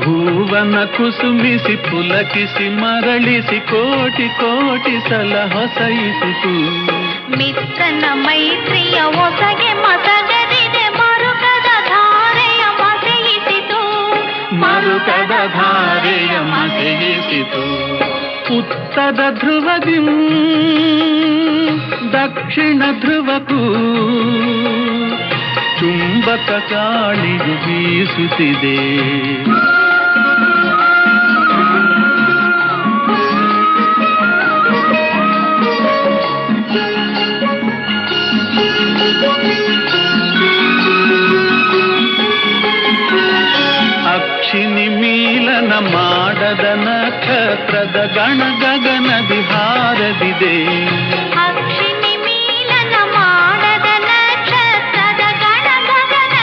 ಭುವನ ಕುಸುಮಿಸಿ ಪುಲಕಿಸಿ ಮರಳಿಸಿ ಕೋಟಿ ಕೋಟಿ ಸಲ ಹೊಸೈಸಿತು. ಮಿತ್ರನ ಮೈತ್ರಿಯ ಹೊಸಗೆ ಮಸಗದಿದೆ ಮರುಕದ ಧಾರೆಯ ಮಸೆಯಿಸಿತು. ಮರುಕದ ಧಾರೆಯ ಮಸೆಯಿಸಿತು. ಉತ್ತರ ಧ್ರುವದಿ ದಕ್ಷಿಣ ಧ್ರುವಕ್ಕೂ ಚುಂಬಕ ಗಾಳಿಯು ಬೀಸುತ್ತಿದೆ. ಅಕ್ಷಿನಿ ಮೀಲನ ಮಾಡದ ನಕ್ಷತ್ರದ ಗಣ ಗಗನದಿ ಹಾರದಿದೆ. ಅಕ್ಷಿ